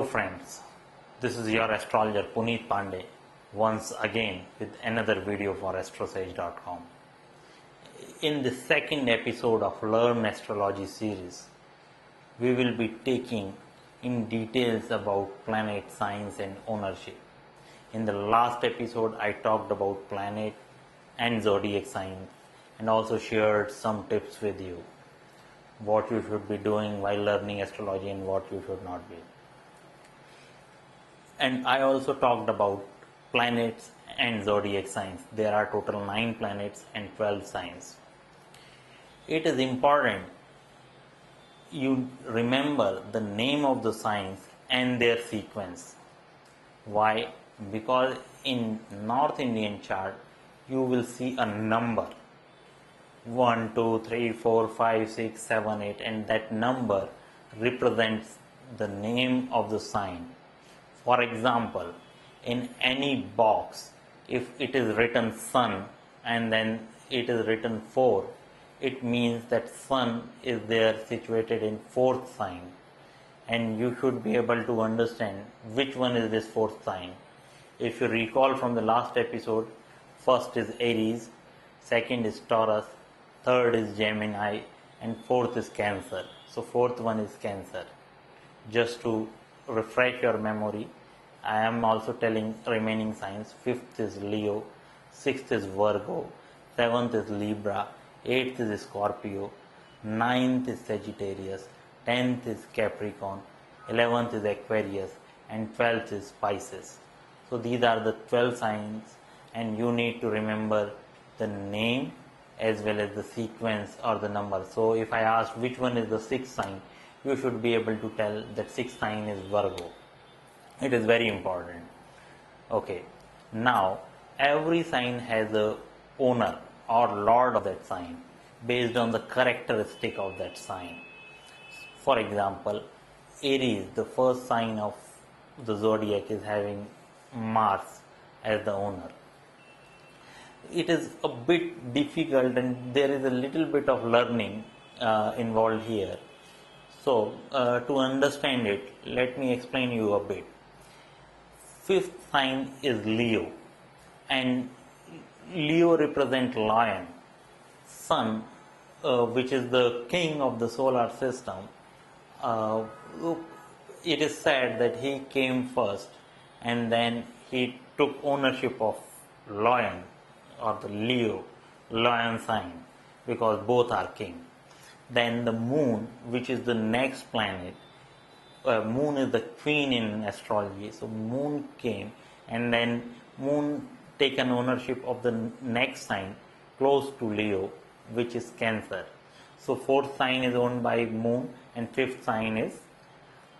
friends, this is your astrologer Punit Pandey once again with another video for astrosage.com. In the second episode of Learn Astrology series, we will be taking in details about planet science and ownership. In the last episode, I talked about planet and zodiac signs and also shared some tips with you, what you should be doing while learning astrology and what you should not be. And I also talked about planets and zodiac signs. There are total 9 planets and 12 signs. It is important you remember the name of the signs and their sequence. Why? Because in North Indian chart you will see a number 1, 2, 3, 4, 5, 6, 7, 8, and that number represents the name of the sign. For example, in any box, if it is written Sun and then it is written 4, it means that Sun is there situated in 4th sign, and you should be able to understand which one is this 4th sign. If you recall from the last episode, first is Aries, second is Taurus, third is Gemini, and 4th is Cancer. So 4th one is Cancer. Just to refresh your memory, I am also telling remaining signs. 5th is Leo, 6th is Virgo, 7th is Libra, 8th is Scorpio, 9th is Sagittarius, 10th is Capricorn, 11th is Aquarius, and 12th is Pisces. So these are the 12 signs, and you need to remember the name as well as the sequence or the number. So if I ask which one is the 6th sign, you should be able to tell that 6th sign is Virgo. It is very important. Okay, now every sign has a owner or lord of that sign based on the characteristic of that sign. For example, Aries, the first sign of the zodiac, is having Mars as the owner. It is a bit difficult and there is a little bit of learning involved here. So to understand it, let me explain you a bit. 5th sign is Leo, and Leo represents lion. Sun, which is the king of the solar system, it is said that he came first and then he took ownership of lion or the Leo, lion sign, because both are king. Then the moon, which is the next planet, moon is the queen in astrology, so moon came and then moon taken ownership of the next sign close to Leo, which is Cancer. So 4th sign is owned by moon and 5th sign is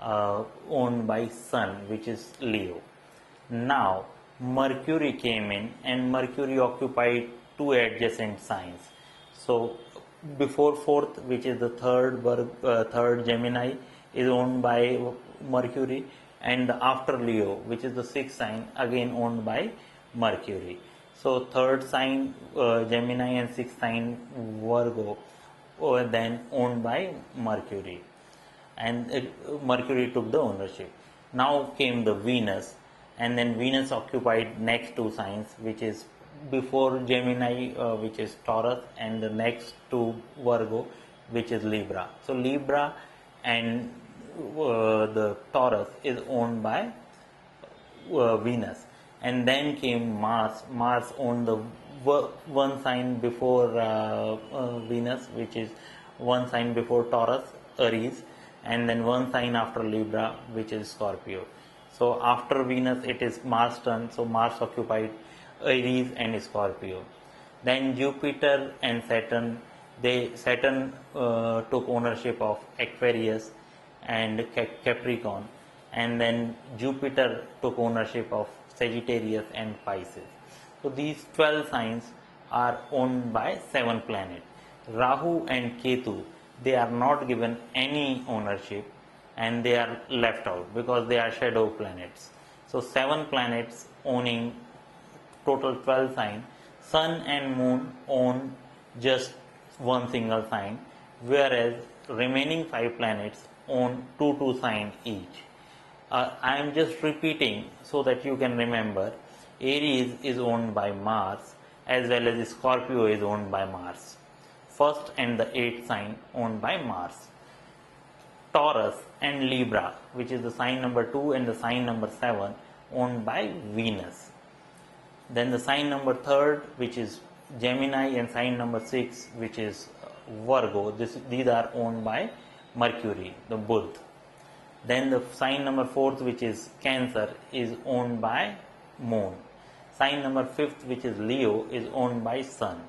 owned by sun, which is Leo. Now Mercury came in and Mercury occupied 2 adjacent signs. So before 4th, which is the third Gemini, is owned by Mercury, and after Leo, which is the 6th sign, again owned by Mercury. So 3rd sign Gemini and 6th sign Virgo were then owned by Mercury, and Mercury took the ownership. Now came the Venus, and then Venus occupied next 2 signs, which is before Gemini, which is Taurus, and the next to Virgo, which is Libra. So Libra and the Taurus is owned by Venus. And then came Mars. Mars owned the one sign before Venus, which is one sign before Taurus, Aries, and then one sign after Libra, which is Scorpio. So after Venus it is Mars' turn, so Mars occupied Aries and Scorpio. Then Jupiter and Saturn, Saturn took ownership of Aquarius and Capricorn, and then Jupiter took ownership of Sagittarius and Pisces. So these 12 signs are owned by 7 planets. Rahu and Ketu, they are not given any ownership and they are left out because they are shadow planets. So 7 planets owning total 12 signs. Sun and Moon own just one single sign, whereas remaining 5 planets own 2 signs each. I am just repeating so that you can remember. Aries is owned by Mars, as well as Scorpio is owned by Mars. First and the eighth sign owned by Mars. Taurus and Libra, which is the sign number 2 and the sign number 7, owned by Venus. Then the sign number 3, which is Gemini, and sign number 6, which is Virgo. These are owned by Mercury, the Buddha. Then the sign number 4, which is Cancer, is owned by Moon. Sign number 5, which is Leo, is owned by Sun.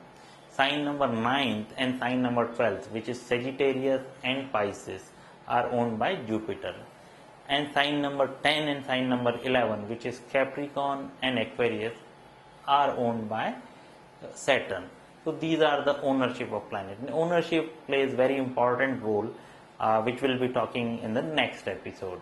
Sign number 9 and sign number 12, which is Sagittarius and Pisces, are owned by Jupiter. And sign number 10 and sign number 11, which is Capricorn and Aquarius, are owned by Saturn. So these are the ownership of planet. And ownership plays very important role, which we'll be talking in the next episode.